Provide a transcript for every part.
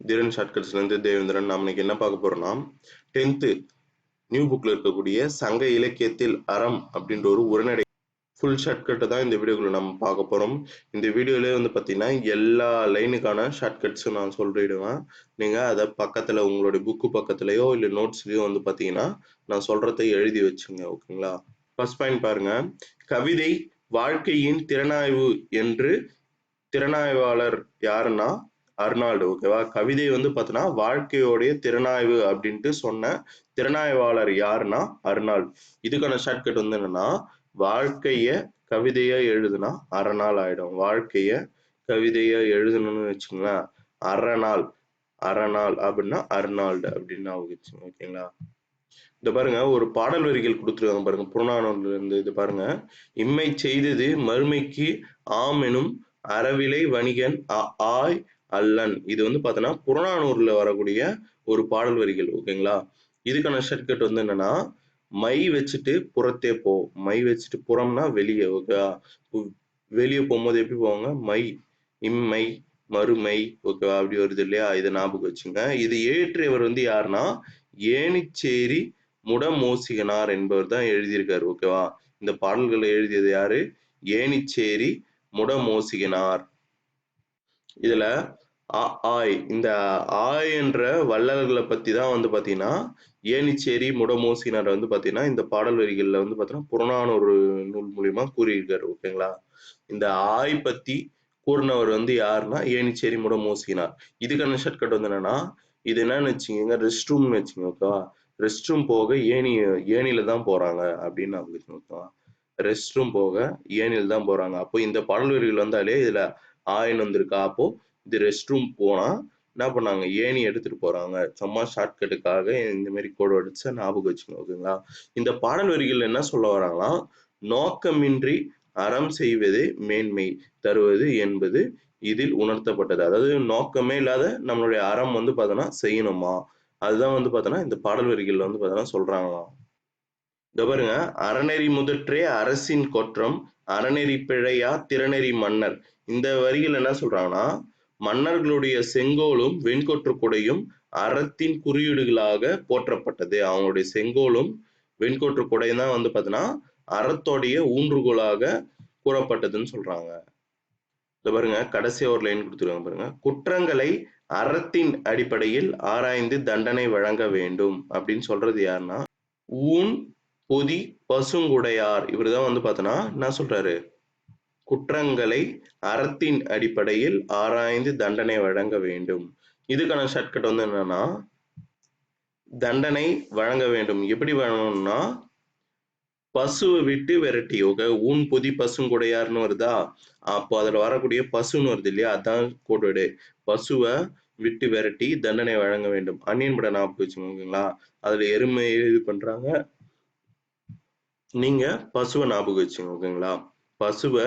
தீரன் ஷார்ட்கட்ஸ்லேருந்து தேவேந்திரன். நாம் இன்னைக்கு என்ன பார்க்க போறோம்னா 10th நியூ புக்ல இருக்கக்கூடிய சங்க இலக்கியத்தில் அறம் அப்படின்ற ஒரு உரைநடை ஃபுல் ஷார்ட்கட்டை தான் இந்த வீடியோக்குள்ள நம்ம பார்க்க போறோம். இந்த வீடியோலேயே வந்து பார்த்தீங்கன்னா எல்லா லைனுக்கான ஷார்ட்கட்ஸும் நான் சொல்லிடுவேன். நீங்கள் அதை பக்கத்தில் உங்களுடைய புக்கு பக்கத்துலையோ இல்லை நோட்ஸ்லையோ வந்து பார்த்தீங்கன்னா நான் சொல்றதை எழுதி வச்சுங்க. ஓகேங்களா? ஃபர்ஸ்ட் பாயிண்ட் பாருங்க. கவிதை வாழ்க்கையின் திறனாய்வு என்று திறனாய்வாளர் யாருன்னா அர்னால்டு. ஓகேவா? கவிதை வந்து பார்த்தீங்கன்னா வாழ்க்கையோடைய திறனாய்வு அப்படின்ட்டு சொன்ன திறனாய்வாளர் யாருன்னா அர்னால்டு. இதுக்கான ஷார்ட்கட் வந்து என்னன்னா வாழ்க்கைய கவிதையா எழுதுனா அறநாள் ஆயிடும். வாழ்க்கைய கவிதையா எழுதணும்னு வச்சுங்களேன் அறநாள். அறநாள் அப்படின்னா அர்னால்டு அப்படின்னு வச்சுங்க. ஓகேங்களா? இந்த பாருங்க ஒரு பாடல் வரிகள் கொடுத்துருக்காங்க பாருங்க புறநானூறுல இருந்து. இது பாருங்க. இம்மை செய்தது மறுமைக்கு ஆம் எனும் அறவிலை வணிகன் ஆய் அல்லன். இது வந்து பார்த்தோன்னா புறநானூறுல வரக்கூடிய ஒரு பாடல் வரிகள். ஓகேங்களா? இதுக்கான ஷார்ட்கட் வந்து என்னன்னா மை வச்சுட்டு புறத்தே போ. மை வச்சுட்டு புறம்னா வெளியே. ஓகேவா? வெளியே போகும்போது எப்படி போவாங்க? மை இம்மை மறுமை. ஓகேவா? அப்படி வருது இல்லையா? இதை ஞாபகம் வச்சுங்க. இது ஏற்றியவர் வந்து யாருன்னா ஏனிச்சேரி முடமோசிகனார் என்பவர் தான் எழுதியிருக்காரு. ஓகேவா? இந்த பாடல்களை எழுதியது யாரு? ஏனிச்சேரி முடமோசிகனார். இதுல ஆய் இந்த ஆய் என்ற வள்ளல்களை பத்தி தான் வந்து பாத்தீங்கன்னா ஏனிச்சேரி முடமோசினார் வந்து பாத்தீங்கன்னா இந்த பாடல் வரிகள்ல வந்து பாத்தீங்கன்னா புறநானூறு நூல் மூலியமா கூறியிருக்காரு. ஓகேங்களா? இந்த ஆய் பத்தி கூறினவர் வந்து யாருன்னா ஏனிச்சேரி முடமோசினார். இதுக்கான ஷார்ட்கட் வந்து என்னன்னா இது என்னன்னு வச்சுக்கோங்க ரெஸ்ட் ரூம்னு வச்சுக்கோங்க. ஓகேவா? ரெஸ்ட் ரூம் போக ஏணியில தான் போறாங்க அப்படின்னு ஓகேவா? ரெஸ்ட் ரூம் போக ஏணியில தான் போறாங்க. அப்போ இந்த பாடல் வரிகள் வந்தாலே இதுல ஆயின்னு வந்திருக்கா. அப்போ இது ரெஸ்ட் ரூம் போனா என்ன பண்ணாங்க? ஏணி எடுத்துட்டு போறாங்க. சும்மா ஷார்ட்கட்டுக்காக இந்த மாதிரி கோடு அடிச்சா ஞாபகம் வச்சுக்கணும். ஓகேங்களா? இந்த பாடல் வரிகள் என்ன சொல்ல வராங்கன்னா நோக்கமின்றி அறம் செய்வதே மேன்மை தருவது என்பது இதில் உணர்த்தப்பட்டது. அதாவது நோக்கமே இல்லாத நம்மளுடைய அறம் வந்து பார்த்தோன்னா செய்யணுமா அதுதான் வந்து பார்த்தோன்னா இந்த பாடல் வரிகள் வந்து பார்த்தோன்னா சொல்றாங்களாம். இத பாருங்க. அறநெறி முதற்றே அரசின் கொற்றம் அறநெறி பிழையா திறனெறி மன்னர். இந்த வரிகள் என்ன சொல்றாங்கன்னா மன்னர்களுடைய செங்கோலும் வெண்கொற்று குடையும் அறத்தின் குறியீடுகளாக போற்றப்பட்டது. அவங்களுடைய செங்கோலும் வெண்கொற்று குடையும் தான் வந்து பார்த்தீங்கன்னா அறத்தோடைய ஊன்றுகோலாக கூறப்பட்டதுன்னு சொல்றாங்க. இத பாருங்க கடைசியா ஒரு லைன் கொடுத்துருக்காங்க பாருங்க. குற்றங்களை அறத்தின் அடிப்படையில் ஆராய்ந்து தண்டனை வழங்க வேண்டும் அப்படின்னு சொல்றது யாருன்னா ஊன் பொதி பசுங்குடையார். இவர்தான் வந்து பார்த்தோன்னா என்ன சொல்றாரு? குற்றங்களை அறத்தின் அடிப்படையில் ஆராய்ந்து தண்டனை வழங்க வேண்டும். இதுக்கான ஷார்ட்கட் வந்து என்னன்னா தண்டனை வழங்க வேண்டும். எப்படி வழங்கணும்னா பசுவை விட்டு விரட்டி. ஓகே? ஊன் பொதி பசுங்குடையார்னு வருதா? அப்போ அதுல வரக்கூடிய பசுன்னு வருது இல்லையா? அதான் கோட்வேர்டு. பசுவை விட்டு விரட்டி தண்டனை வழங்க வேண்டும். அந்நியன் படம் ஞாபகம் வச்சுக்கோங்க. ஓகேங்களா? அதுல எருமை இது பண்றாங்க. நீங்க பசுவை ஞாபகம் வச்சுங்க. ஓகேங்களா? பசுவை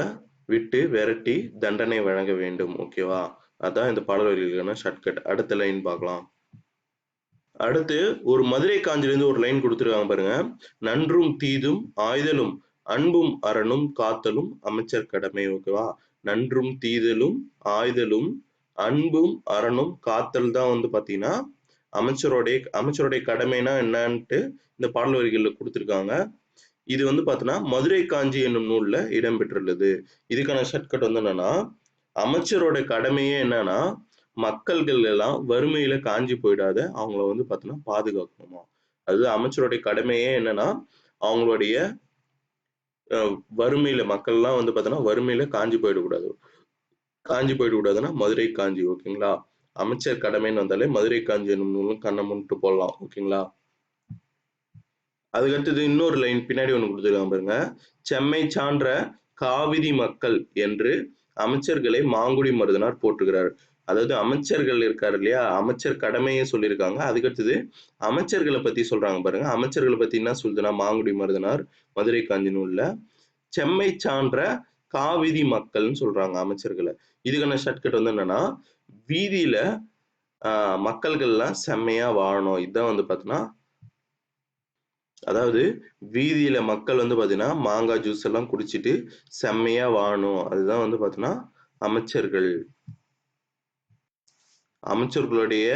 விட்டு விரட்டி தண்டனை வழங்க வேண்டும். ஓகேவா? அதான் இந்த பாடல் வரிகளுக்கான ஷார்ட்கட். அடுத்த லைன் பார்க்கலாம். அடுத்து ஒரு மதுரை காஞ்சிலிருந்து ஒரு லைன் கொடுத்துருக்காங்க பாருங்க. நன்றும் தீதும் ஆய்தலும் அன்பும் அறனும் காத்தலும் அமைச்சர் கடமை. ஓகேவா? நன்றும் தீதலும் ஆய்தலும் அன்பும் அறனும் காத்தல் தான் வந்து பாத்தீங்கன்னா அமைச்சருடைய கடமைனா என்னன்ட்டு இந்த பாடல் வரிகள்ல கொடுத்துருக்காங்க. இது வந்து பார்த்தோன்னா மதுரை காஞ்சி என்னும் நூல்ல இடம்பெற்றுள்ளது. இதுக்கான ஷார்ட்கட் வந்து என்னன்னா அமைச்சரோட கடமையே என்னன்னா மக்கள்கள் எல்லாம் வறுமையில காஞ்சி போயிடாத அவங்கள வந்து பார்த்தோன்னா பாதுகாக்கணுமா. அது அமைச்சருடைய கடமையே என்னன்னா அவங்களுடைய வறுமையில மக்கள்லாம் வந்து பார்த்தோன்னா வறுமையில காஞ்சி போயிடக்கூடாது. காஞ்சி போயிடக்கூடாதுன்னா மதுரை காஞ்சி. ஓகேங்களா? அமைச்சர் கடமைன்னு வந்தாலே மதுரை காஞ்சி என்னும் நூலும் கண்ணை முன்ட்டு போடலாம். ஓகேங்களா? அதுக்கடுத்தது இன்னொரு லைன் பின்னாடி ஒண்ணு கொடுத்துருக்காங்க பாருங்க. செம்மை சான்ற காவிதி மக்கள் என்று அமைச்சர்களை மாங்குடி மருதனார் போற்றுகிறார். அதாவது அமைச்சர்கள் இருக்காரு இல்லையா? அமைச்சர் கடமையை சொல்லியிருக்காங்க. அதுக்கடுத்தது அமைச்சர்களை பத்தி சொல்றாங்க பாருங்க. அமைச்சர்களை பத்தி என்ன சொல்லுதுன்னா மாங்குடி மருதனார் மதுரை காஞ்சி நூல்ல செம்மை சான்ற காவிதி மக்கள்னு சொல்றாங்க அமைச்சர்களை. இதுக்கான ஷார்ட்கட் வந்து என்னன்னா வீதியில மக்கள்கள்லாம் செம்மையா வாழணும். இதுதான் வந்து பார்த்தீங்கன்னா அதாவது வீதியில மக்கள் வந்து பார்த்தீங்கன்னா மாங்காய் ஜூஸ் எல்லாம் குடிச்சிட்டு செம்மையா வாழணும். அதுதான் வந்து பார்த்தீங்கன்னா அமைச்சர்கள். அமைச்சர்களுடைய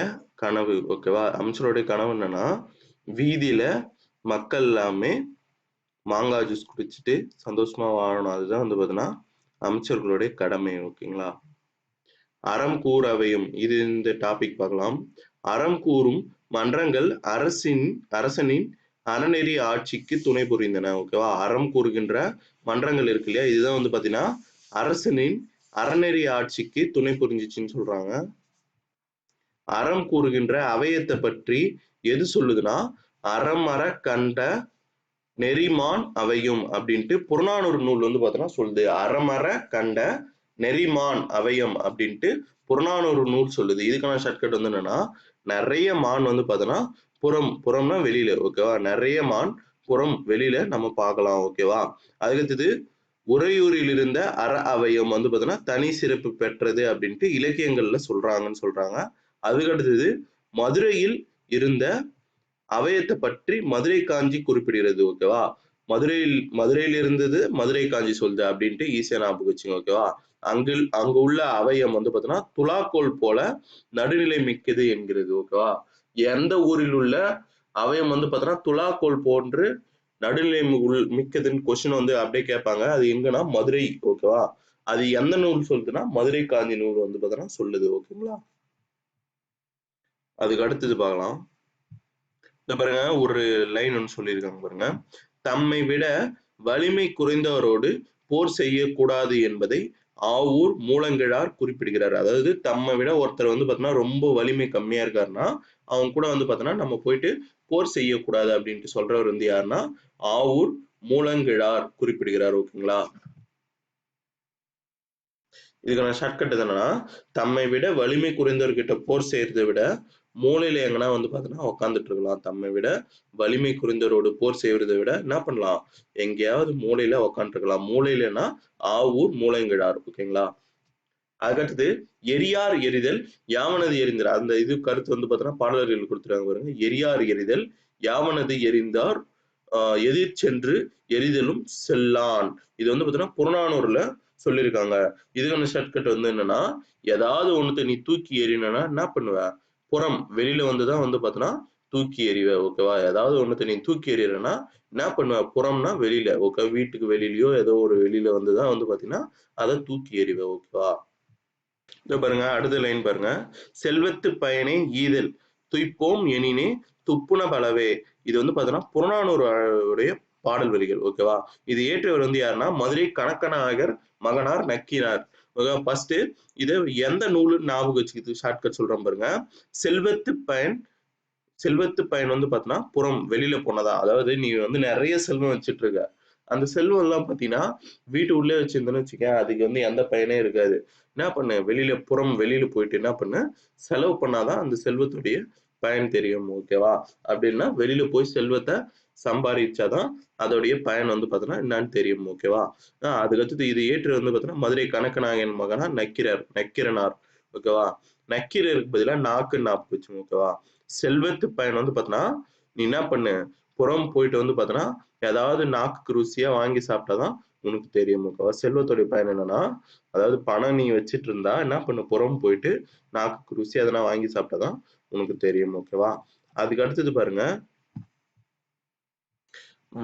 கனவு. ஓகேவா? அமைச்சருடைய கனவு என்னன்னா வீதியில மக்கள் எல்லாமே மாங்காய் ஜூஸ் குடிச்சிட்டு சந்தோஷமா வாழணும். அதுதான் வந்து பார்த்தீங்கன்னா அமைச்சர்களுடைய கடமை. ஓகேங்களா? அறம் கூற அவையும். இது இந்த டாபிக் பார்க்கலாம். அறம் கூறும் மன்றங்கள் அரசனின் அறநெறி ஆட்சிக்கு துணை புரிந்தன. ஓகேவா? அறம் கூறுகின்ற மன்றங்கள் இருக்கு இல்லையா, இதுதான் வந்து பாத்தீங்கன்னா அரசனின் அறநெறி ஆட்சிக்கு துணை புரிஞ்சிச்சுன்னு சொல்றாங்க. அறம் கூறுகின்ற அவையத்தை பற்றி எது சொல்லுதுன்னா அறமற கண்ட நெறிமான் அவையும் அப்படின்ட்டு புறநானூறு நூல் வந்து பார்த்தோன்னா சொல்லுது. அறமற கண்ட நெறிமான் அவையம் அப்படின்ட்டு புறநானூறு நூல் சொல்லுது. இதுக்கான ஷார்ட்கட் வந்து என்னன்னா நிறைய மான் வந்து பார்த்தோன்னா புறம்னா வெளியில. ஓகேவா? நிறைய மான் புறம் வெளியில நம்ம பார்க்கலாம். ஓகேவா? அதுக்கடுத்தது உறையூரில் இருந்த அற அவையம் வந்து பார்த்தோன்னா தனி சிறப்பு பெற்றது அப்படின்ட்டு இலக்கியங்கள்ல சொல்றாங்கன்னு சொல்றாங்க. அதுக்கடுத்தது மதுரையில் இருந்த அவையத்தை பற்றி மதுரை காஞ்சி குறிப்பிடுகிறது. ஓகேவா? மதுரையில் இருந்தது மதுரை காஞ்சி சொல்லுது அப்படின்ட்டு ஈஸியா ஞாபகம் வச்சுங்க. ஓகேவா? அங்கு உள்ள அவையம் வந்து பார்த்தோன்னா துலாக்கோல் போல நடுநிலை மிக்கது என்கிறது. ஓகேவா? எந்த ஊரில் உள்ள அவையம் வந்து பார்த்தோன்னா துலாக்கோல் போன்று நடுநிலை மிக்கதுன்னு கொஸ்டின் வந்து அப்படியே கேட்பாங்க. அது எங்கன்னா மதுரை. ஓகேவா? அது எந்த நூல் சொல்லுதுன்னா மதுரை காஞ்சி நூல் வந்து பார்த்தோன்னா சொல்லுது. ஓகேங்களா? அதுக்கு அடுத்தது பார்க்கலாம். இந்த பாருங்க ஒரு லைன் ஒன்று சொல்லியிருக்காங்க பாருங்க. தம்மை விட வலிமை குறைந்தவரோடு போர் செய்யக்கூடாது என்பதை ஆவூர் மூலங்கிழார் குறிப்பிடுகிறார். அதாவது தம்மை விட ஒருத்தர் வந்து பார்த்தீங்கன்னா ரொம்ப வலிமை கம்மியா இருக்காருன்னா அவங்க கூட வந்து பார்த்தோன்னா நம்ம போயிட்டு போர் செய்யக்கூடாது அப்படின்ட்டு சொல்றவர் வந்து யாருன்னா ஆவூர் மூலங்கிழார் குறிப்பிடுகிறார். ஓகேங்களா? இதுக்கான ஷார்ட்கட் என்னன்னா தம்மை விட வலிமை குறைந்தவர்கிட்ட போர் செய்யறதை விட மூலையில எங்கன்னா வந்து பார்த்தோன்னா உட்காந்துட்டு இருக்கலாம். தம்மை விட வலிமை குறைந்தவரோடு போர் செய்வதை விட என்ன பண்ணலாம், எங்கேயாவது மூலையில உட்காந்துருக்கலாம். மூலையிலன்னா ஆவூர் மூலங்கிழார். ஓகேங்களா? அதுக்கடுத்தது எரியார் எரிதல் யாவனது எரிந்தார். அந்த இது கருத்து வந்து பார்த்தோன்னா பாடலர்கள் கொடுத்துருக்காங்க பாருங்க. எரியார் எரிதல் யாவனது எரிந்தார் எதிர் சென்று எரிதலும் செல்லான். இது வந்து பார்த்தீங்கன்னா புறநானூறுல சொல்லியிருக்காங்க. இதுக்கான ஷார்ட்கட் வந்து என்னன்னா ஏதாவது ஒண்ணுத்த நீ தூக்கி எறினா என்ன பண்ணுவ, புறம் வெளியில வந்துதான் வந்து பார்த்தோன்னா தூக்கி எறிவ. ஓகேவா? ஏதாவது ஒண்ணுத்த நீ தூக்கி எறியறனா என்ன பண்ணுவ, புறம்னா வெளியில. ஓகே, வீட்டுக்கு வெளியிலயோ ஏதோ ஒரு வெளியில வந்துதான் வந்து பாத்தீங்கன்னா அதை தூக்கி எறிவ. ஓகேவா? இத பாருங்க, அடுத்த லைன் பாருங்க. செல்வத்து பயனே ஈதல் துய்ப்போம் எனினே துப்புன பலவே. இது வந்து பாத்தீங்கன்னா புறநானூறு உடைய பாடல் வரிகள். ஓகேவா? இது ஏற்றவர் வந்து யாருன்னா மதுரை கணக்கநாயகர் மகனார் நக்கீரர். ஃபர்ஸ்ட் இத எந்த நூல் ஞாபகம் வச்சுக்கிறது ஷார்ட்கட் சொல்றேன் பாருங்க. செல்வத்து பயன் செல்வத்து பயன் வந்து பாத்தீங்கன்னா புறம் வெளியில போனதா. அதாவது நீ வந்து நிறைய செல்வம் வச்சிட்டு இருக்க, அந்த செல்வம் எல்லாம் பாத்தீங்கன்னா வீட்டு உள்ளே வச்சிருந்தோன்னு வச்சுக்கேன், அதுக்கு வந்து எந்த பயனே இருக்காது. என்ன பண்ணு, வெளியில போயிட்டு என்ன பண்ணு, செலவு பண்ணாதான் அந்த செல்வத்துடைய பயன் தெரியும். ஓகேவா? அப்படின்னா வெளியில போய் செல்வத்தை சம்பாதிச்சாதான் அதோடைய பயன் வந்து பாத்தீங்கன்னா என்னன்னு தெரியும். ஓகேவா? அதுக்கு அடுத்தது இது ஏற்று வந்து பாத்தீங்கன்னா மதுரை கணக்கநாயகன் மகனா நக்கீரனார். ஓகேவா? நக்கீரருக்கு பதிலா நாக்குன்னு ஞாபகம் வச்சுங்க. ஓகேவா? செல்வத்து பயன் வந்து பாத்தீங்கன்னா நீ என்ன பண்ணு, புறம் போயிட்டு வந்து பாத்தீங்கன்னா ஏதாவது நாக்குக்கு ருசியா வாங்கி சாப்பிட்டாதான் உனக்கு தெரியும். ஓகேவா? செல்வத்துடைய பயன் என்னன்னா அதாவது பணம் நீ வச்சிட்டு இருந்தா என்ன பண்ணு, புறம் போயிட்டு நாக்குக்கு ருசியா எதனா வாங்கி சாப்பிட்டாதான் உனக்கு தெரியும். ஓகேவா? அதுக்கு அடுத்தது பாருங்க,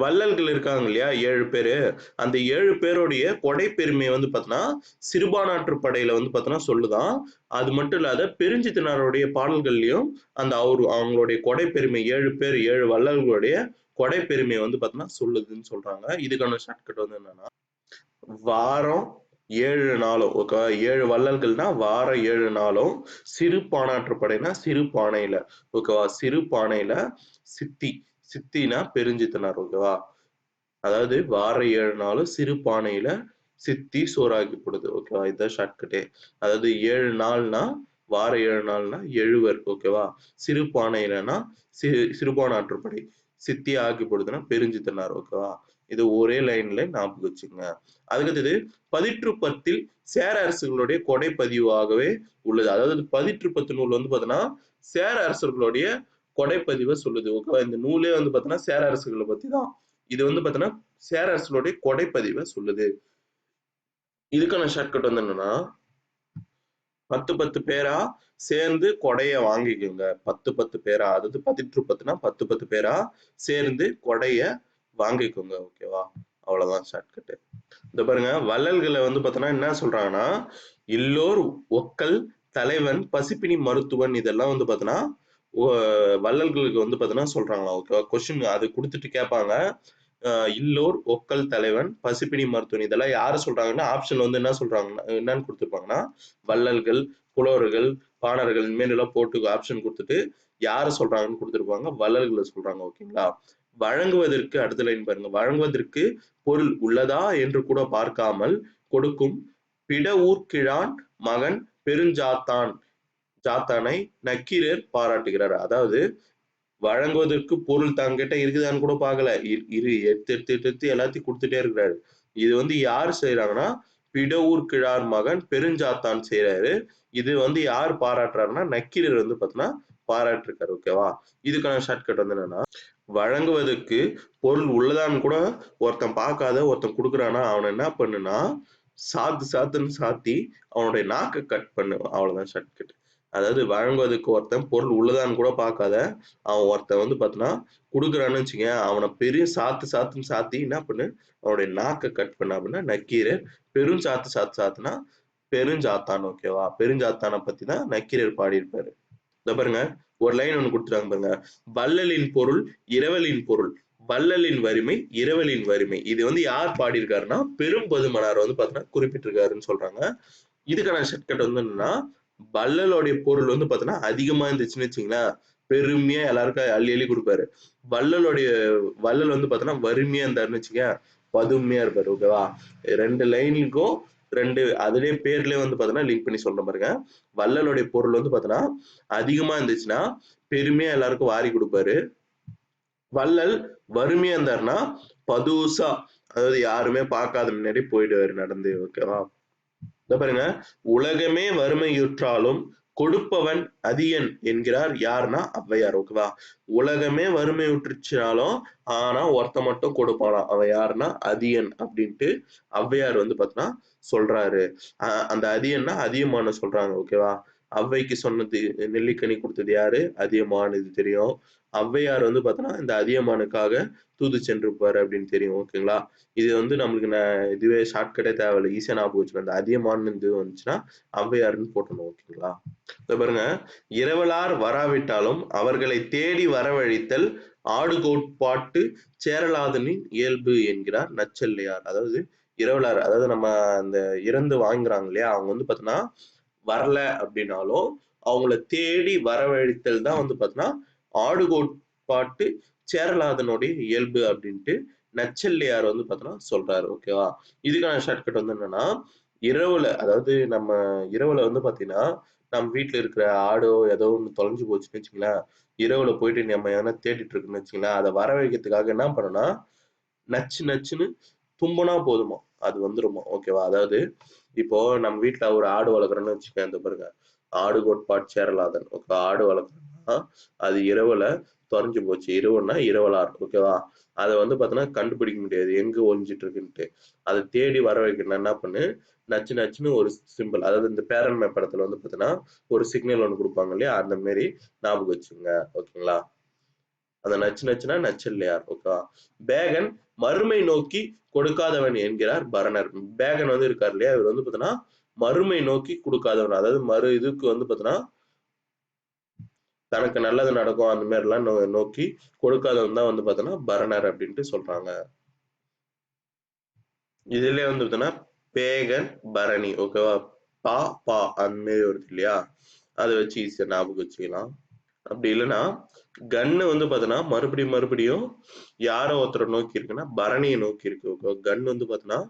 வள்ளல்கள் இருக்காங்க இல்லையா 7 பேரு, அந்த 7 பேருடைய கொடை பெருமையை வந்து பாத்தீங்கன்னா சிறுபானாற்று படையில வந்து பாத்தீங்கன்னா சொல்லுதான். அது மட்டும் இல்லாத பெருஞ்சித்தினாருடைய பாடல்கள்லயும் அந்த அவங்களுடைய கொடை பெருமை 7 பேர் 7 வள்ளல்களுடைய கொடை பெருமையை வந்து பாத்தீங்கன்னா சொல்லுதுன்னு சொல்றாங்க. இதுக்கான ஷார்ட்கட் வந்து என்னன்னா வாரம் 7 நாளும். ஓகேவா? 7 வள்ளல்கள்னா வாரம் 7 நாளும், சிறு பானாற்று படைனா சிறு பானையில. ஓகேவா? சிறு பானையில சித்தி, சித்தினா பெருஞ்சித்தனார். ஓகேவா? அதாவது வாரம் 7 நாளும் சிறு பானையில சித்தி சோறாக்கி போடுது. ஓகேவா? இதுதான் ஷார்ட்கட்டே. அதாவது 7 நாள்னா வாரம் 7 நாள்னா எழுவர். ஓகேவா? சிறு பானையிலனா சிறுபானாற்றுப்படை, சித்தி ஆக்கி போடுதுன்னா பெருஞ்சித்தனார். ஓகேவா? இது ஒரே லைன்ல ஞாபகம் வச்சுங்க. அதுக்கடுத்தது பதிற்றுப்பத்தில் சேர அரசுகளுடைய கொடைப்பதிவாகவே உள்ளது. அதாவது பதிற்றுப்பத்து நூல் வந்து பாத்தீங்கன்னா சேர அரசர்களுடைய கொடைப்பதிவை சொல்லுது. ஓகேவா? இந்த நூலே வந்து பாத்தீங்கன்னா சேர அரசுகளை பத்தி தான். இது வந்து பாத்தீங்கன்னா சேர அரசர்களுடைய கொடைப்பதிவை சொல்லுது. இதுக்கான ஷார்ட்கட் வந்து என்னன்னா 10 பேரா சேர்ந்து கொடைய வாங்கிக்கோங்க. 10 பேரா, அதாவது 10 10 பேரா சேர்ந்து கொடைய வாங்கிக்கோங்க. ஓகேவா? அவ்வளவுதான் ஷார்ட்கட். இந்த பாருங்க, வள்ளல்களை பார்த்தோன்னா என்ன சொல்றாங்கன்னா, இல்லோர் ஒக்கல் தலைவன் பசிப்பினி மருத்துவன் இதெல்லாம் பார்த்தோன்னா வள்ளல்களுக்கு பார்த்தோன்னா சொல்றாங்களாம். ஓகேவா? கொஸ்டின் அது கொடுத்துட்டு கேட்பாங்க. இல்லோர் ஒக்கல் தலைவன் பசிப்பினி மருத்துவன் இதெல்லாம் யாரு சொல்றாங்கன்னா ஆப்ஷன் என்ன சொல்றாங்கன்னா என்னன்னு கொடுத்துருப்பாங்கன்னா வள்ளல்கள், புலவர்கள், பாணர்கள் இந்த மாதிரி எல்லாம் போட்டு ஆப்ஷன் கொடுத்துட்டு யாரு சொல்றாங்கன்னு கொடுத்துருப்பாங்க, வள்ளல்களை சொல்றாங்க. ஓகேங்களா? வழங்குவதற்கு அடுத்த லைன் பாருங்க, வழங்குவதற்கு பொருள் உள்ளதா என்று கூட பார்க்காமல் கொடுக்கும் பிடவூர்கிழான் மகன் பெருஞ்சாத்தான் ஜாத்தானை நக்கீரர் பாராட்டுகிறார். அதாவது வழங்குவதற்கு பொருள் தங்கிட்ட இருக்குதான்னு கூட பார்க்கல, எடுத்து எல்லாத்தையும் கொடுத்துட்டே இருக்கிறாரு. இது யார் செய்யறாங்கன்னா பிடவூர் கிழார் மகன் பெருஞ்சாத்தான் செய்யறாரு. இது யார் பாராட்டுறாருன்னா நக்கீரர் பார்த்தீங்கன்னா பாராட்டிருக்காரு. ஓகேவா? இதுக்கான ஷார்ட்கட் என்னன்னா, வழங்குவதற்கு பொருள் உள்ளதான்னு கூட ஒருத்தன் பார்க்காத ஒருத்தன் கொடுக்குறான்னா அவனை என்ன பண்ணுனா சாத்துன்னு சாத்தி அவனுடைய நாக்கை கட் பண்ணு. அவ்வளவுதான் ஷார்ட்கட். அதாவது வழங்குவதற்கு ஒருத்தன் பொருள் உள்ளதான்னு கூட பார்க்காத அவன் ஒருத்தன் பார்த்தீங்கன்னா கொடுக்குறான்னு வச்சுங்க, அவனை பெரிய சாத்துன்னு சாத்தி என்ன பண்ணு அவனுடைய நாக்கை கட் பண்ண அப்படின்னா நக்கீரர் பெரும் சாத்துனா பெருஞ்சாத்தான். ஓகேவா? பெருஞ்சாத்தானை பத்தி தான் நக்கீரர் பாடியிருப்பாரு. இந்த பாருங்க, ஒரு லைன் ஒண்ணு கொடுத்துருக்காங்க பாருங்க, வள்ளலின் பொருள் இரவலின் பொருள், வள்ளலின் வறுமை இரவலின் வறுமை. இது யார் பாடியிருக்காருன்னா பெரும் பதுமனார் பார்த்தீங்கன்னா குறிப்பிட்டிருக்காருன்னு சொல்றாங்க. இதுக்கான ஷார்ட்கட் என்னன்னா, வள்ளலோடைய பொருள் பார்த்தீங்கன்னா அதிகமா இருந்துச்சுன்னு வச்சுங்களேன், பெருமையா எல்லாருக்கும் அள்ளி அள்ளி கொடுப்பாரு. வள்ளல் பார்த்தீங்கன்னா வறுமையா இருந்தாருன்னு வச்சுக்க பதுமையா இருப்பாரு. ஓகேவா? 2 லைனுக்கும் 2 அதுலயே பேர்லயே பார்த்தீங்கன்னா லிங்க் பண்ணி சொல்ற பாருங்க. வள்ளலுடைய பொருள் பார்த்தீங்கன்னா அதிகமா இருந்துச்சுன்னா பெருமையா எல்லாருக்கும் வாரி கொடுப்பாரு. வள்ளல் வறுமையா இருந்தாருன்னா பதுசா, அதாவது யாருமே பார்க்காத முன்னாடி போயிடுவாரு நடந்து. ஓகேவா? இத பாருங்க, உலகமே வறுமையுற்றாலும் கொடுப்பவன் அதியன் என்கிறார் யாருன்னா ஔவையார். ஓகேவா? உலகமே வறுமையுற்றுச்சாலும் ஆனா ஒருத்த மட்டும் கொடுப்பானாம், அவன் யாருன்னா அதியன் அப்படின்ட்டு ஔவையார் பார்த்தீங்கன்னா சொல்றாரு. அந்த அதியன்னா அதியமான சொல்றாங்க. ஓகேவா? ஔவைக்கு சொன்னது நெல்லிக்கனி கொடுத்தது யாரு? அதியமான். இது தெரியும். ஔவையார் பார்த்தோன்னா இந்த அதியமானுக்காக தூது சென்றிருப்பாரு அப்படின்னு தெரியும். ஓகேங்களா? இது நம்மளுக்கு இதுவே ஷார்ட்கட்டே தேவையில்லை, ஈஸியா ஞாபகம் வச்சுக்கலாம். இந்த அதியமான் இது வந்துச்சுன்னா ஔவையாருன்னு போட்டணும். ஓகேங்களா? இத பாருங்க, இரவலார் வராவிட்டாலும் அவர்களை தேடி வரவழைத்தல் ஆடு கோட்பாட்டு சேரலாதனின் இயல்பு என்கிறார் நச்செல்லையார். அதாவது இரவலார், அதாவது நம்ம அந்த இறந்து வாங்குறாங்க இல்லையா, அவங்க பார்த்தோன்னா வரல அப்படின்னாலும் அவங்கள தேடி வரவழைத்தல் தான் பார்த்தோன்னா ஆடு கோட்பாட்டு சேரலாதனுடைய இயல்பு அப்படின்ட்டு நச்செல்லையார் பார்த்தோன்னா சொல்றாரு. ஓகேவா? இதுக்கான ஷார்ட்கட் என்னன்னா, இரவுல, அதாவது நம்ம இரவுல பாத்தீங்கன்னா நம்ம வீட்டுல இருக்கிற ஆடோ ஏதோ ஒண்ணு தொலைஞ்சு போச்சுன்னு வச்சுங்களேன், இரவுல போயிட்டு நம்ம எதனா தேடிட்டு இருக்குன்னு வச்சுங்களேன், அதை வர வைக்கிறதுக்காக என்ன பண்ணணும்னா நச்சுன்னு தும்புனா போதுமா அது வந்துருமா. ஓகேவா? அதாவது இப்போ நம்ம வீட்டுல ஒரு ஆடு வளர்க்குறோன்னு வச்சுக்கோங்க, இந்த பாருங்க, ஆடு கோட்பாட்டு சேரலாதன். ஓகே, ஆடு வளர்க்குறோம்னா அது இரவுல தொலைஞ்சு போச்சு, இரவுன்னா இரவலார். ஓகேவா? அதை பார்த்தோன்னா கண்டுபிடிக்க முடியாது எங்க ஒழிஞ்சிட்டு இருக்குன்ட்டு. அதை தேடி வர வைக்கணும் என்ன பண்ணு, நச்சுன்னு ஒரு சிம்பிள், அதாவது இந்த பேரன் மேப் படத்துல பார்த்தீங்கன்னா ஒரு சிக்னல் ஒன்று கொடுப்பாங்க இல்லையா, அந்த மாதிரி ஞாபகம் வச்சுங்க. ஓகேங்களா? அந்த நச்சுன்னா நச்செல்லையார். ஓகேவா? பேகன் மறுமை நோக்கி கொடுக்காதவன் என்கிறார் பரணர். பேகன் இருக்கார் இல்லையா, இவர் பார்த்தீங்கன்னா மறுமை நோக்கி கொடுக்காதவன், அதாவது இதுக்கு பார்த்தீங்கன்னா தனக்கு நல்லது நடக்கும் அந்த மாதிரி எல்லாம் நோக்கி கொடுக்காதவன் தான் பார்த்தீங்கன்னா பரணர் அப்படின்ட்டு சொல்றாங்க. இதுலயே பார்த்தீங்கன்னா பேகன் பரணி. ஓகேவா? பா அந்த மாதிரி வருது இல்லையா, அதை வச்சு ஈஸியா ஞாபகம் வச்சுக்கலாம். அப்படி இல்லைன்னா கன்னு பார்த்தீங்கன்னா மறுபடியும் யார ஒருத்தரை நோக்கி இருக்குன்னா பரணியை நோக்கி இருக்கு. ஓகே, கன் பார்த்தீங்கன்னா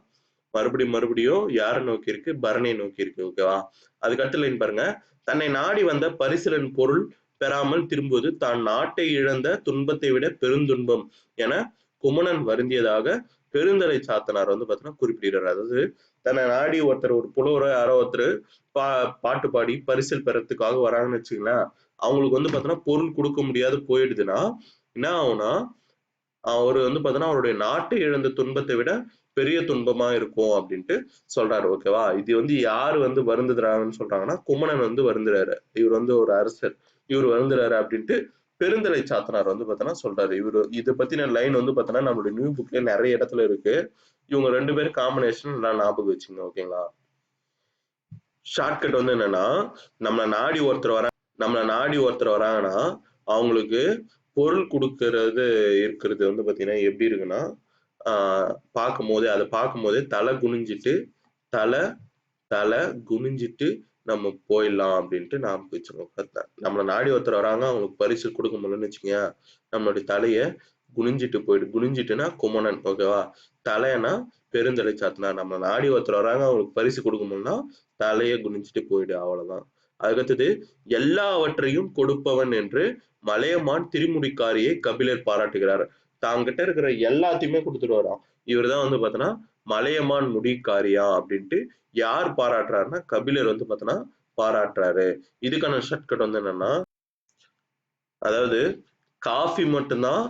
மறுபடியும் யாரை நோக்கி இருக்கு? பரணியை நோக்கி இருக்கு. ஓகேவா? அதுக்கு அடுத்த லைன் பாருங்க, தன்னை நாடி வந்த பரிசிலன் பொருள் பெறாமல் திரும்புவது தான் நாட்டை இழந்த துன்பத்தை விட பெருந்துன்பம் என குமணன் வருந்தியதாக பெருந்தலை சாத்தனார் பார்த்தீங்கன்னா குறிப்பிடுறார். அதாவது தன்னை நாடி ஒருத்தர், ஒரு புலவரை யாரோ ஒருத்தர் பாட்டு பாடி பரிசில் பெறத்துக்காக வராங்கன்னு வச்சுங்களேன், அவங்களுக்கு பார்த்தீங்கன்னா பொருள் கொடுக்க முடியாது போயிடுதுன்னா என்ன ஆகும்னா, அவர் பார்த்தீங்கன்னா அவருடைய நாட்டை இழந்த துன்பத்தை விட பெரிய துன்பமா இருக்கும் அப்படின்ட்டு சொல்றாரு. ஓகேவா? இது வந்து யாரு வந்து வருந்துறாங்கன்னு சொல்றாங்கன்னா, குமணன் வந்து வருந்துறாரு. இவர் வந்து ஒரு அரசர். இவர் வருந்துறாரு அப்படின்ட்டு பெருந்தலை சாத்தனார் வந்து பார்த்தோன்னா சொல்றாரு. இவரு இத பத்தின லைன் வந்து பார்த்தோன்னா, நம்மளுடைய நியூ புக்ல நெறைய இடத்துல இருக்கு. இவங்க 2 பேரும் காம்பினேஷன் நல்லா ஞாபகம் வச்சுக்கங்க. ஓகேங்களா? ஷார்ட்கட் வந்து என்னன்னா, நம்மள நாடி ஒருத்தர் வராங்க நம்மள நாடி ஒருத்தர் வராங்கன்னா, அவங்களுக்கு பொருள் குடுக்கறது இருக்கிறது வந்து பார்த்தீங்கன்னா, எப்படி இருக்குன்னா, ஆ அத பார்க்கும்போதே தல குனிஞ்சிட்டு, தல தல குனிஞ்சிட்டு நம்ம போயிடலாம் அப்படின்ட்டு ஞாபகம் வச்சுக்கோங்க. நம்மள நாடி ஒருத்தர் வராங்க, அவங்களுக்கு பரிசு குடுக்க முடியலன்னு வச்சுக்கயேன், நம்மளுடைய தலைய குனிஞ்சிட்டு குனிஞ்சிட்டுன்னா குமணன். ஓகேவா? தலைன்னா பெருந்தலை சாத்தனார். நம்மள நாடி ஒருத்தர் வராங்க, அவங்களுக்கு பரிசு குடுக்க முடியலன்னா, தலைய குனிஞ்சிட்டு போயிடு. அவ்வளவுதான். அதுக்கடுத்தது எல்லாவற்றையும் கொடுப்பவன் என்று மலையமான் திருமுடிக்காரியை கபிலர் பாராட்டுகிறார். தாங்கிட்ட இருக்கிற எல்லாத்தையுமே கொடுத்துருவாராம். இவர்தான் வந்து பார்த்தோன்னா, மலையமான் முடிக்காரியா அப்படின்ட்டு யார் பாராட்டுறாருன்னா, கபிலர் வந்து பார்த்தோன்னா பாராட்டுறாரு. இதுக்கான ஷார்ட்கட் வந்து என்னன்னா, அதாவது காஃபி மட்டும்தான்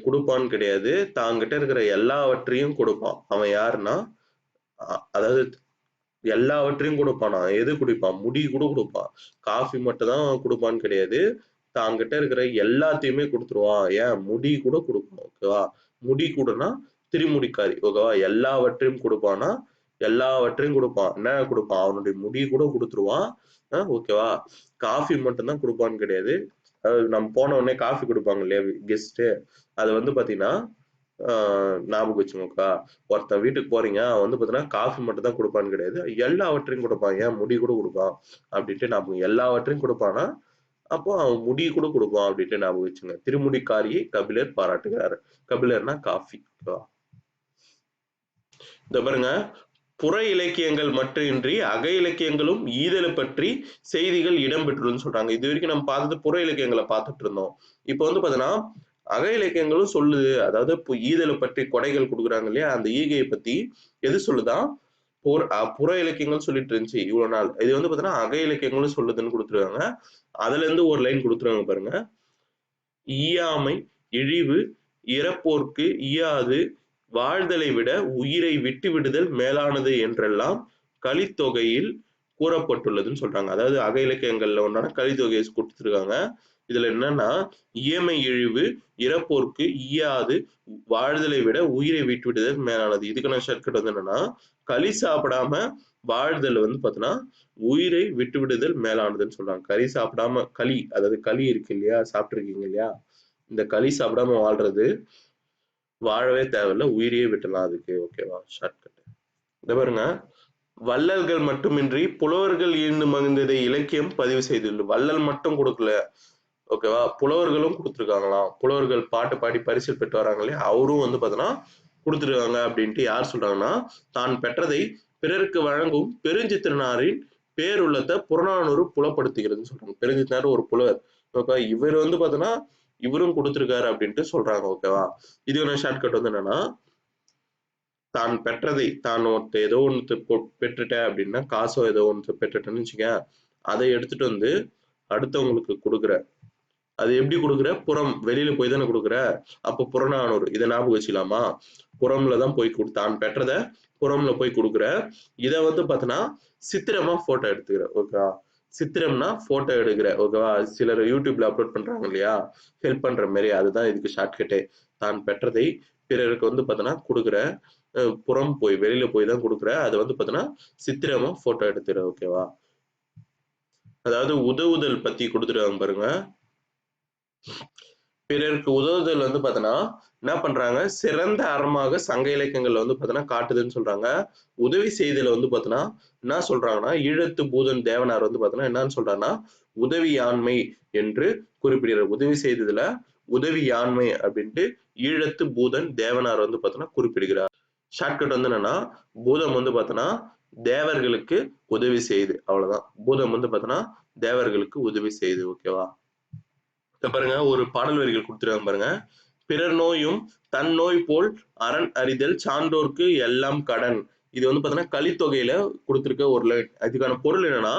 குடுப்பான்னு கிடையாது. தாங்கிட்ட இருக்கிற எல்லாவற்றையும் கொடுப்பான். அவன் யாருன்னா, அதாவது எல்லாவற்றையும் குடுப்பானாம். எது குடிப்பான்? முடி கூட குடுப்பான். காஃபி மட்டும் தான் குடுப்பான்னு கிடையாது. தான்கிட்ட இருக்கிற எல்லாத்தையுமே குடுத்துருவான். ஏன் முடி கூட குடுப்பான். ஓகேவா? முடி கூடனா திருமுடிக்காரி. ஓகேவா? எல்லாவற்றையும் குடுப்பான்னா, எல்லாவற்றையும் குடுப்பான். என்ன குடுப்பான்? அவனுடைய முடி கூட குடுத்துருவான். ஓகேவா? காஃபி மட்டும் தான் குடுப்பான்னு கிடையாது. அதாவது நம்ம போன உடனே காஃபி குடுப்பாங்க இல்லையா கெஸ்ட். அது வந்து பார்த்தீங்கன்னா, ஞாபகம் வச்சுக்கோங்கக்கா. ஒருத்தன் வீட்டுக்கு போறீங்க, அவன் வந்து பார்த்தீங்கன்னா, காஃபி மட்டும் தான் குடுப்பான்னு கிடையாது. எல்லாவற்றையும் குடுப்பான். ஏன் முடி கூட குடுப்பான். அப்படின்ட்டு ஞாபகம் எல்லாவற்றையும் குடுப்பான்னா, அப்போ அவன் முடி கூட குடுப்பான் அப்படின்ட்டு ஞாபகம் வச்சுங்க. திருமுடிக்காரியை கபிலர் பாராட்டுகிறார். கபிலர்னா காஃபி. ஓகேவா? இந்த பாருங்க. புற இலக்கியங்கள் மற்றின்றி அக இலக்கியங்களும் ஈதலை பற்றி செய்திகள் இடம்பெற்றுள்ளதுன்னு சொல்றாங்க. இது வரைக்கும் நம்ம பார்த்தது புற இலக்கியங்களை பார்த்துட்டு இருந்தோம். இப்போ வந்து பார்த்தீங்கன்னா, அக இலக்கியங்களும் சொல்லுது. அதாவது இப்போ ஈதலை பற்றி கொடைகள் கொடுக்குறாங்க இல்லையா? அந்த ஈகையை பத்தி எது சொல்லுதா? புற இலக்கியங்கள் சொல்லிட்டு இருந்துச்சு இவ்வளவு நாள். இது வந்து பார்த்தீங்கன்னா, அக இலக்கியங்களும் சொல்லுதுன்னு கொடுத்துருக்காங்க. அதுல இருந்து ஒரு லைன் கொடுத்துருவாங்க பாருங்க. ஈயாமை இழிவு இறப்போர்க்கு ஈயாது வாழ்தலை விட உயிரை விட்டு விடுதல் மேலானது என்றெல்லாம் கலித்தொகையில் கூறப்பட்டுள்ளதுன்னு சொல்றாங்க. அதாவது அக இலக்கியங்கள்ல ஒன்றான கலித்தொகையை கொடுத்துருக்காங்க. இதுல என்னன்னா, இயமை இழிவு இறப்போர்க்கு ஈயாது வாழ்தலை விட உயிரை விட்டு விடுதல் மேலானது. இதுக்கான ஷார்ட்கட் வந்து என்னன்னா, களி சாப்பிடாம வாழ்தல் வந்து பாத்தீங்கன்னா உயிரை விட்டு விடுதல் மேலானதுன்னு சொல்றாங்க. அதாவது களி இருக்கு இல்லையா? சாப்பிட்டுருக்கீங்க இல்லையா? இந்த களி சாப்பிடாம வாழ்றது வாழவே தேவையில்ல. உயிரையே விட்டுலாம் அதுக்கு. ஓகேவா? ஷார்ட்கட். இத பாருங்க. வள்ளல்கள் மட்டுமின்றி புலவர்கள் ஈண்டு மகிழ்ந்ததை இலக்கியம் பதிவு செய்துள்ளது. வள்ளல் மட்டும் கொடுக்கல. ஓகேவா? புலவர்களும் கொடுத்துருக்காங்களாம். புலவர்கள் பாட்டு பாடி பரிசு பெற்று வராங்க இல்லையா? அவரும் வந்து பார்த்தீங்கன்னா கொடுத்துருக்காங்க அப்படின்ட்டு யார் சொல்றாங்கன்னா, தான் பெற்றதை பிறருக்கு வழங்கும் பெருஞ்சித்திரனாரின் பேருள்ளத்தை புறநானூறு புலப்படுத்துகிறதுன்னு சொல்றாங்க. பெருஞ்சித்திரனார் ஒரு புலவர். ஓகே, இவர் வந்து பார்த்தீங்கன்னா இவரும் கொடுத்துருக்காரு அப்படின்ட்டு சொல்றாங்க. ஓகேவா? இதுக்கான ஷார்ட்கட் வந்து என்னன்னா, தான் பெற்றதை ஏதோ ஒன்று பெற்றுட்டேன் அப்படின்னா, காசோ ஏதோ ஒன்று பெற்றுட்டேன்னு வச்சுக்கேன், அதை எடுத்துட்டு வந்து அடுத்தவங்களுக்கு கொடுக்குற. அது எப்படி கொடுக்குற? வெளியில போய் தானே கொடுக்குற. அப்போ புறநானூறு. இதை ஞாபகம் வச்சுக்கலாமா? புறம்ல தான் போய் தான் பெற்றத புறம்ல போய் கொடுக்குற. இதை வந்து பார்த்தீங்கன்னா சித்திரமா போட்டோ எடுத்துக்கிற. ஓகேவா? சித்திரம்னா போட்டோ எடுக்கிற. ஓகேவா? சிலர் யூடியூப்ல அப்லோட் பண்றாங்க இல்லையா? ஹெல்ப் பண்ற மாதிரி. அதுதான் இதுக்கு ஷார்ட்கட்டே. தான் பெற்றதை பிறருக்கு வந்து பார்த்தீங்கன்னா கொடுக்குற. வெளியில போய் தான் கொடுக்குற. அதை வந்து பார்த்தீங்கன்னா சித்திரமா போட்டோ எடுத்துற. ஓகேவா? அதாவது உதவுதல் பத்தி கொடுத்துருக்காங்க பாருங்க. பிறருக்கு உதவுதல் வந்து பார்த்தோன்னா என்ன பண்றாங்க? சிறந்த அறமாக சங்க இலக்கியங்கள்ல வந்து பார்த்தோன்னா காட்டுதுன்னு சொல்றாங்க. உதவி செய்தல வந்து பார்த்தோன்னா என்ன சொல்றாங்கன்னா, ஈழத்து பூதன் தேவனார் வந்து பார்த்தோன்னா என்னன்னு சொல்றாருன்னா, உதவி யாண்மை என்று குறிப்பிடுகிறார். உதவி செய்ததுல உதவி யாண்மை அப்படின்ட்டு ஈழத்து பூதன் தேவனார் வந்து பார்த்தோன்னா குறிப்பிடுகிறார். ஷார்ட்கட் வந்து என்னன்னா, பூதம் வந்து பார்த்தோன்னா தேவர்களுக்கு உதவி செய்யுது. அவ்வளவுதான். பூதம் வந்து பார்த்தோன்னா தேவர்களுக்கு உதவி செய்யுது. ஓகேவா? பாருங்க, ஒரு பாடல் வரிகள் கொடுத்துருக்காங்க பாருங்க. பிறர் நோயும் தன் நோய் போல் அரண் அறிதல் சான்றோர்க்கு எல்லாம் கடன். இது வந்து பாத்தீங்கன்னா கலித்தொகையில கொடுத்திருக்க ஒரு லைன். இதுக்கான பொருள் என்னன்னா,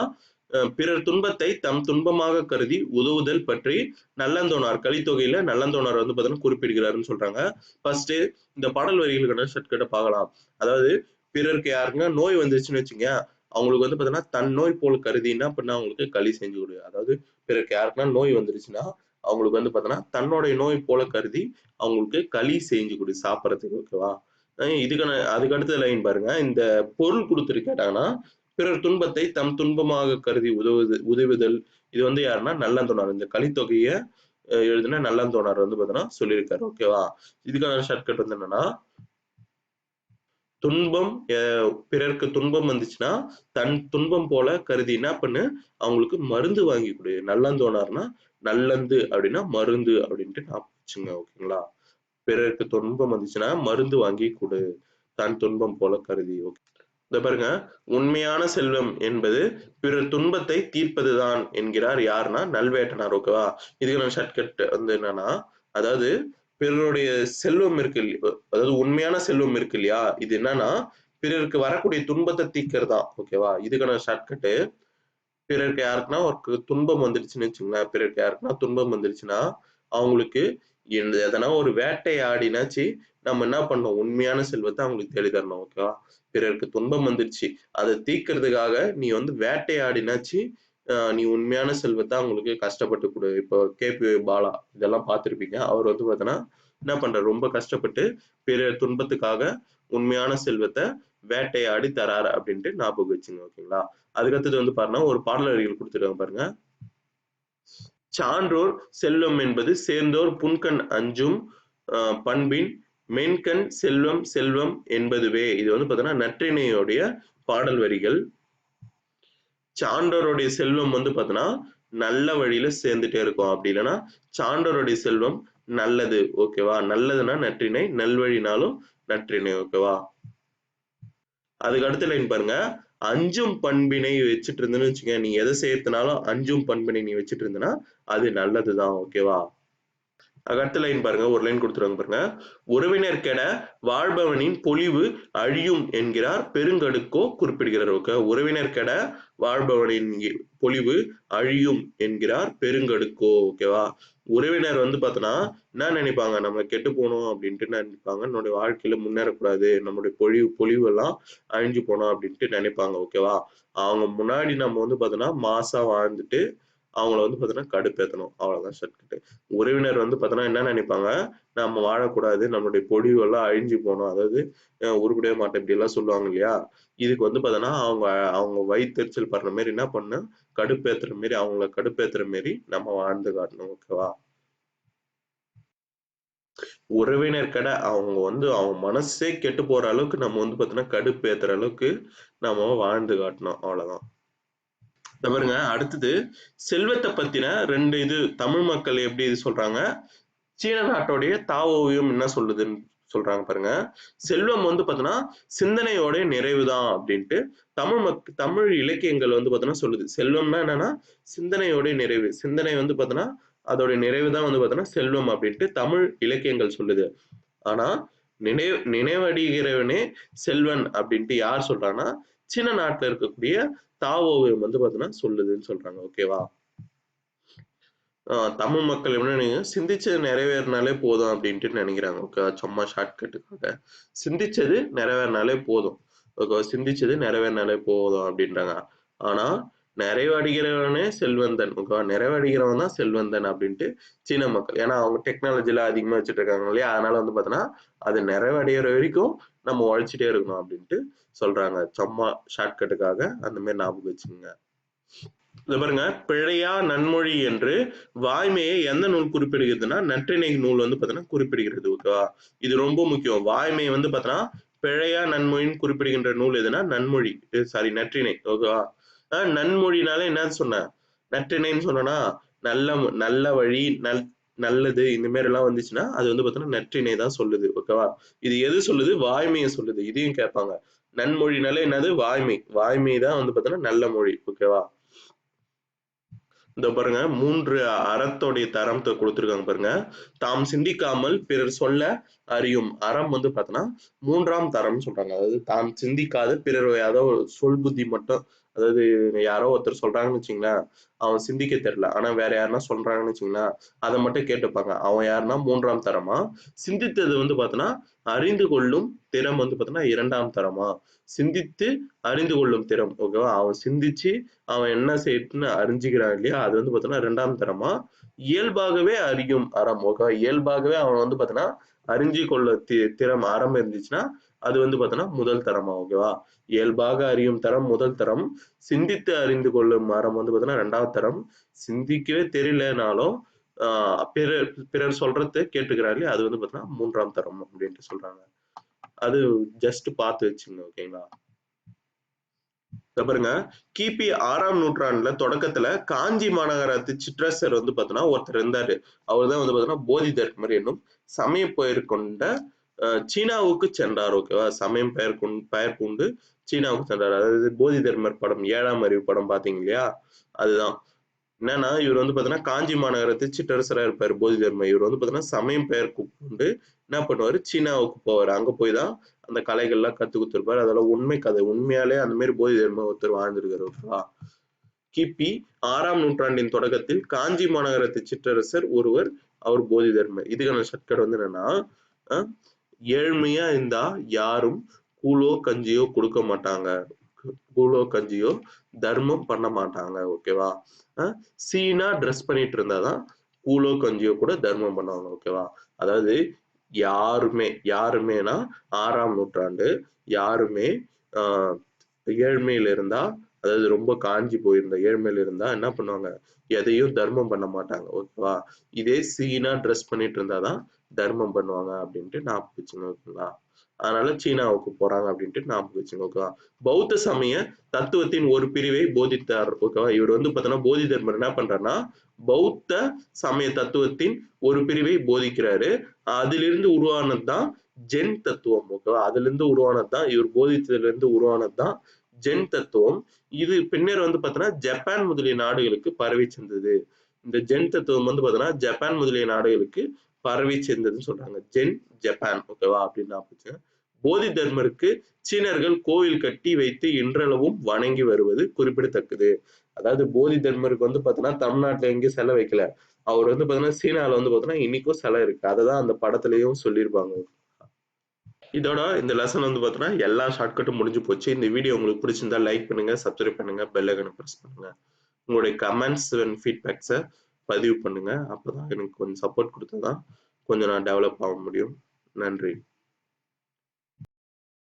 பிறர் துன்பத்தை தம் துன்பமாக கருதி உதவுதல் பற்றி நல்லந்தோனார் கலித்தொகையில நல்லந்தோனார் வந்து பாத்தீங்கன்னா குறிப்பிடுகிறாருன்னு சொல்றாங்க. ஃபர்ஸ்ட் இந்த பாடல் வரிகளுக்கான ஷார்ட்கட்டை பார்க்கலாம். அதாவது பிறருக்கு யாருக்குன்னா நோய் வந்துருச்சுன்னு வச்சுங்க, அவங்களுக்கு வந்து பாத்தீங்கன்னா தன் நோய் போல் கருதி என்ன பண்ண அவங்களுக்கு களி செஞ்சு கொடு. அதாவது பிறருக்கு யாருக்குன்னா நோய் வந்துருச்சுன்னா அவங்களுக்கு வந்து பாத்தீங்கன்னா தன்னுடைய நோய் போல கருதி அவங்களுக்கு களி செஞ்சு கொடு சாப்பிடறதுக்கு. ஓகேவா? இதுக்கான அதுக்கு அடுத்த லைன் பாருங்க. இந்த பொருள் கொடுத்துட்டு கேட்டாங்கன்னா பிறர் துன்பத்தை தம் துன்பமாக கருதி உதவுதல். இது வந்து யாருன்னா நல்லந்தோனார். இந்த கலித்தொகையை எழுதின நல்லந்தோனார் வந்து பாத்தீங்கன்னா சொல்லியிருக்காரு. ஓகேவா? இதுக்கான ஷார்ட்கட் வந்து என்னன்னா துன்பம் பிறருக்கு துன்பம் வந்துச்சுன்னா தன் துன்பம் போல கருதி என்ன பண்ணு அவங்களுக்கு மருந்து வாங்கி கொடு. நல்லந்தோனார்னா நல்லந்து அப்படின்னா மருந்து அப்படின்ட்டு நான் வச்சுங்க. ஓகேங்களா? பிறருக்கு துன்பம் வந்துச்சுன்னா மருந்து வாங்கி கொடு தன் துன்பம் போல கருதி. ஓகே, இத பாருங்க. உண்மையான செல்வம் என்பது பிறர் துன்பத்தை தீர்ப்பதுதான் என்கிறார் யாருன்னா நல்வேட்டனார். ஓகேவா? இதுக்கான ஷார்ட்கட் வந்து என்னன்னா அதாவது பிறருடைய செல்வம் இருக்கு அதாவது உண்மையான செல்வம் இருக்கு இல்லையா, இது என்னன்னா பிறருக்கு வரக்கூடிய துன்பத்தை தீர்க்கிறதா. ஓகேவா? இதுக்கான ஷார்ட்கட்டு பிறருக்கு யாருக்குன்னா ஒரு துன்பம் வந்துருச்சுன்னு வச்சுங்களேன், பிறருக்கு யாருக்குன்னா துன்பம் வந்துருச்சுன்னா அவங்களுக்கு எதனா ஒரு வேட்டையாடினாச்சு நம்ம என்ன பண்ணணும் உண்மையான செல்வத்தை அவங்களுக்கு தேடி தரணும். ஓகேவா? பிறருக்கு துன்பம் வந்துருச்சு அதை தீர்க்கறதுக்காக நீ வந்து வேட்டையாடினாச்சு நீ உண்மையான செல்வத்தை அவங்களுக்கு கஷ்டப்பட்டு கொடு. இப்போ கேபி பாலா இதெல்லாம் பார்த்திருப்பீங்க. அவர் வந்து பார்த்தோன்னா என்ன பண்ற ரொம்ப கஷ்டப்பட்டு பிற துன்பத்துக்காக உண்மையான செல்வத்தை வேட்டையாடி தராரு அப்படின்ட்டு ஞாபகம் வச்சுங்க. ஓகேங்களா? அதுக்கடுத்தது வந்து பாருங்க ஒரு பாடல் வரிகள் கொடுத்துருக்காங்க பாருங்க. சான்றோர் செல்வம் என்பது சேர்ந்தோர் புன்கண் அஞ்சும் பண்பின் மென்கண் செல்வம் செல்வம் என்பதுவே. இது வந்து பாத்தீங்கன்னா நற்றிணையுடைய பாடல் வரிகள். சான்றோருடைய செல்வம் வந்து பாத்தீங்கன்னா நல்ல வழியில சேர்ந்துட்டே இருக்கும். அப்படி இல்லைன்னா சான்றோருடைய செல்வம் நல்லது. ஓகேவா? நல்லதுன்னா நற்றிணை, நல்வழினாலும் நற்றிணை. ஓகேவா? அதுக்கு அடுத்த லைன் பாருங்க. அஞ்சும் பண்பினை வச்சுட்டு இருந்தேன்னு வச்சுக்க, நீ எதை சேர்த்துனாலும் அஞ்சும் பண்பினை நீ வச்சுட்டு இருந்தனா அது நல்லதுதான். ஓகேவா? அடுத்த லைன் பாருங்க. ஒரு லைன் கொடுத்துருவாங்க பாருங்க. உறவினர் கெட வாழ்பவனின் பொலிவு அழியும் என்கிறார் பெருங்கடுக்கோ குறிப்பிடுகிறார். ஓகே, உறவினர் கெட வாழ்பவனின் பொலிவு அழியும் என்கிறார் பெருங்கடுக்கோ. ஓகேவா? உறவினர் வந்து பார்த்தோன்னா என்ன நினைப்பாங்க, நம்ம கெட்டு போகணும் அப்படின்ட்டு நினைப்பாங்க. நம்மளுடைய வாழ்க்கையில முன்னேறக்கூடாது, நம்மளுடைய பொலிவு எல்லாம் அழிஞ்சு போனோம் அப்படின்ட்டு நினைப்பாங்க. ஓகேவா? அவங்க முன்னாடி நம்ம வந்து பார்த்தோன்னா மாசா வாழ்ந்துட்டு அவங்கள வந்து பார்த்தீங்கன்னா கடுப்பேத்தணும். அவ்வளவுதான் ஷார்ட்கட். உறவினர் வந்து பார்த்தீங்கன்னா என்ன நினைப்பாங்க, நம்ம வாழக்கூடாது, நம்மளுடைய பொலிவு எல்லாம் அழிஞ்சு போகணும். அதாவது உருப்படவே மாட்டேன் இப்படி எல்லாம் சொல்லுவாங்க இல்லையா? இதுக்கு வந்து பார்த்தீங்கன்னா அவங்க அவங்க வயித்தெரிச்சல் படுற மாதிரி என்ன பண்ணணும், கடுப்பேத்துற மாதிரி அவங்கள கடுப்பேத்துற மாதிரி நம்ம வாழ்ந்து காட்டணும். ஓகேவா? உறவினர் கடை அவங்க வந்து அவங்க மனசே கெட்டு போற அளவுக்கு நம்ம வந்து பார்த்தீங்கன்னா கடுப்பேத்துற அளவுக்கு நம்ம வாழ்ந்து காட்டணும். அவ்வளவுதான். பாருங்க அடுத்தது செல்வத்தை பத்தின 2 இது தமிழ் மக்கள் எப்படி இது சொல்றாங்க, சீன நாட்டோடைய தாவோவியம் என்ன சொல்லுதுன்னு சொல்றாங்க பாருங்க. செல்வம் வந்து பாத்தீங்கன்னா சிந்தனையோட நிறைவுதான் அப்படின்ட்டு தமிழ் இலக்கியங்கள் வந்து பாத்தீங்கன்னா சொல்லுது. செல்வம்னா என்னன்னா சிந்தனையோட நிறைவு. சிந்தனை வந்து பாத்தீங்கன்னா அதோட நிறைவு தான் வந்து பாத்தீங்கன்னா செல்வம் அப்படின்ட்டு தமிழ் இலக்கியங்கள் சொல்லுது. ஆனா நினைவடிகிறவனே செல்வன் அப்படின்ட்டு யார் சொல்றாங்கன்னா சீன நாட்டுல இருக்கக்கூடிய தாவோவியம் வந்து பாத்தீங்கன்னா சொல்லுதுன்னு சொல்றாங்க. ஓகேவா? தமிழ் மக்கள் என்ன சிந்திச்சது நிறைவேறினாலே போதும் அப்படின்ட்டு நினைக்கிறாங்க. ஓகே, சும்மா ஷார்ட்கட்டுக்காக சிந்திச்சது நிறைவேறினாலே போதும். ஓகே, சிந்திச்சது நிறைவேறினாலே போதும் அப்படின்றாங்க. ஆனா நிறைவடைகிறவனே செல்வந்தன். ஓகேவா? நிறைவடைகிறவன் தான் செல்வந்தன் அப்படின்ட்டு சீன மக்கள். ஏன்னா அவங்க டெக்னாலஜி எல்லாம் அதிகமா வச்சுட்டு இருக்காங்க இல்லையா? அதனால வந்து பாத்தீங்கன்னா அது நிறைவடைகிற வரைக்கும் நம்ம உழைச்சிட்டே இருக்கணும் அப்படின்ட்டு சொல்றாங்க. சும்மா ஷார்ட்கட்டுக்காக அந்த மாதிரி ஞாபகம் வச்சுக்கோங்க. இத பாருங்க. பிழையா நன்மொழி என்று வாய்மையை எந்த நூல் குறிப்பிடுகிறதுனா நற்றிணை நூல் வந்து பாத்தீங்கன்னா குறிப்பிடுகிறது. ஓகேவா? இது ரொம்ப முக்கியம். வாய்மையை வந்து பாத்தீங்கன்னா பிழையா நன்மொழின்னு குறிப்பிடுகின்ற நூல் எதுனா நன்மொழி, சாரி நற்றிணை. ஓகேவா? நன்மொழினாலே என்னன்னு சொன்னேன், நற்றிணைன்னு சொன்னா நல்ல நல்ல வழி நல்லது இந்த மாதிரி எல்லாம் வந்துச்சுன்னா அது வந்து பாத்தீங்கன்னா நற்றிணை தான் சொல்லுது. ஓகேவா? இது எது சொல்லுது, வாய்மையை சொல்லுது. இதையும் கேட்பாங்க. நன்மொழினாலே என்னது, வாய்மை தான் வந்து பாத்தீங்கன்னா நல்ல மொழி. ஓகேவா? இந்த பாருங்க 3 அறத்தோடைய தரத்தை கொடுத்திருக்காங்க பாருங்க. தாம் சிந்திக்காமல் பிறர் சொல்ல அறியும் அறம் வந்து பார்த்தோன்னா 3ஆம் தரம் சொல்றாங்க. அதாவது தாம் சிந்திக்காத பிறர் ஏதோ சொல் புத்தி மட்டும் அதாவது யாரோ ஒருத்தர் சொல்றாங்கன்னு வச்சுங்களேன், அவன் சிந்திக்க தெரியல. ஆனா வேற யாருன்னா சொல்றாங்கன்னு வச்சுங்களேன், அதை மட்டும் கேட்டுப்பாங்க. அவன் யாருன்னா 3ஆம் தரமா, சிந்தித்தது வந்து பார்த்தோன்னா, அறிந்து கொள்ளும் திறம் வந்து பார்த்தோன்னா 2ஆம் தரமா, சிந்தித்து அறிந்து கொள்ளும் திறம் ஓகேவா? அவன் சிந்திச்சு அவன் என்ன செய்யணும்னு அறிஞ்சுக்கிறான் இல்லையா? அது வந்து பார்த்தோன்னா 2ஆம் தரமா, இயல்பாகவே அறியும் அறம் ஓகேவா? இயல்பாகவே அவன் வந்து பார்த்தோன்னா, அறிஞ்சு கொள்ள திறம் அறம் இருந்துச்சுன்னா, அது வந்து பார்த்தோன்னா முதல் தரமா ஓகேவா? இயல்பாக அறியும் தரம் முதல் தரம், சிந்தித்து அறிந்து கொள்ளும் அறம் வந்து பார்த்தோன்னா 2ஆவது தரம், சிந்திக்கவே தெரியலனாலும் பிறர் பிறர் சொல்றத கேட்டுக்கிறாரு இல்லையா? அது வந்து பார்த்தோன்னா 3ஆம் தரம் அப்படின்ட்டு சொல்றாங்க. அது ஜஸ்ட் பார்த்து வச்சுங்க ஓகேங்களா? பாருங்க கிபி 6ஆம் நூற்றாண்டுல தொடக்கத்துல காஞ்சி மாநகரத்து சிற்றரசர் வந்து பார்த்தோன்னா ஒருத்தர் இருந்தாரு. அவர் தான் வந்து பார்த்தோன்னா போதிதர்மர் என்னும் சமய பெயர் கொண்ட சீனாவுக்கு சென்றார் ஓகேவா? சமயம் பெயர் கொண்டு சீனாவுக்கு சென்றார். அதாவது போதி தர்மர் படம் 7ஆம் அறிவு படம் பார்த்தீங்க இல்லையா? அதுதான். என்னன்னா இவர் வந்து பார்த்தீங்கன்னா காஞ்சி மாநகரத்து சிற்றரசரா இருப்பாரு போதி தர்மர். இவர் வந்து பார்த்தீங்கன்னா சமயம் பெயர் கொண்டு என்ன பண்ணுவாரு சீனாவுக்கு போவாரு. அங்க போய் தான் அந்த கலைகள்லாம் கத்து கொடுத்திருப்பாரு. அதெல்லாம் உண்மை கதை. உண்மையாலே அந்த மாதிரி போதி தர்மர் ஒருத்தர் வாழ்ந்திருக்காரு ஓகேவா? கிபி 6ஆம் நூற்றாண்டின் தொடக்கத்தில் காஞ்சி மாநகரத்து சிற்றரசர் ஒருவர் அவர் போதி தர்மர். இதுக்கான ஷார்ட்கட் வந்து என்னன்னா ஏழ்மையா இருந்தா யாரும் கூழோ கஞ்சியோ கொடுக்க மாட்டாங்க. கூழோ கஞ்சியோ தர்மம் பண்ண மாட்டாங்க ஓகேவா? சீனா ட்ரெஸ் பண்ணிட்டு இருந்தாதான் கூழோ கஞ்சியோ கூட தர்மம் பண்ணுவாங்க ஓகேவா? அதாவது யாருமேனா 6ஆம் நூற்றாண்டு யாருமே ஏழ்மையில இருந்தா, அதாவது ரொம்ப காஞ்சி போயிருந்த ஏழ்மையில இருந்தா என்ன பண்ணுவாங்க, எதையும் தர்மம் பண்ண மாட்டாங்க ஓகேவா? இதே சீனா ட்ரெஸ் பண்ணிட்டு இருந்தாதான் தர்மம் பண்ணுவாங்க அப்படின்ட்டு ஞாபகம் வச்சுங்க ஓகேங்களா? அதனால சீனாவுக்கு போறாங்க அப்படின்ட்டு ஞாபகம் வச்சுங்க ஓகேவா? பௌத்த சமய தத்துவத்தின் ஒரு பிரிவை போதித்தார் ஓகேவா? இவர் வந்து பார்த்தோன்னா போதி தர்மர் என்ன பண்றாருன்னா பௌத்த சமய தத்துவத்தின் ஒரு பிரிவை போதிக்கிறாரு. அதிலிருந்து உருவானதுதான் ஜென் தத்துவம் ஓகேவா? அதிலிருந்து உருவானதுதான் இவர் போதித்ததிலிருந்து உருவானதுதான் ஜென் தத்துவம். இது பின்னர் வந்து பார்த்தோன்னா ஜப்பான் முதலிய நாடுகளுக்கு பரவி சென்றது. இந்த ஜென் தத்துவம் வந்து பார்த்தோன்னா ஜப்பான் முதலிய நாடுகளுக்கு பரவி சேர்ந்ததுன்னு சொல்றாங்க. ஜென் ஜப்பான் ஓகேவா? அப்படின்னு போதி தர்மருக்கு சீனர்கள் கோவில் கட்டி வைத்து இன்றளவும் வணங்கி வருவது குறிப்பிடத்தக்கது. அதாவது போதி தர்மருக்கு வந்து பார்த்தோன்னா தமிழ்நாட்டுல எங்கேயும் சிலை வைக்கல. அவர் வந்து பார்த்தீங்கன்னா சீனால வந்து பார்த்தீங்கன்னா இன்னைக்கும் சிலை இருக்கு. அததான் அந்த படத்துலயும் சொல்லியிருப்பாங்க. இதோட இந்த லெசன் வந்து பார்த்தீங்கன்னா எல்லா ஷார்ட்கட்டும் முடிஞ்சு போச்சு. இந்த வீடியோ உங்களுக்கு பிடிச்சிருந்தா லைக் பண்ணுங்க, சப்ஸ்கிரைப் பண்ணுங்க, பெல் ஐகானை பிரஸ் பண்ணுங்க. உங்களுடைய கமெண்ட்ஸ் அண்ட் ஃபீட்பேக்ஸை பதிவு பண்ணுங்க. அப்பதான் எனக்கு கொஞ்சம் சப்போர்ட் கொடுத்தாதான் கொஞ்சம் நான் டெவலப் ஆக முடியும். நன்றி.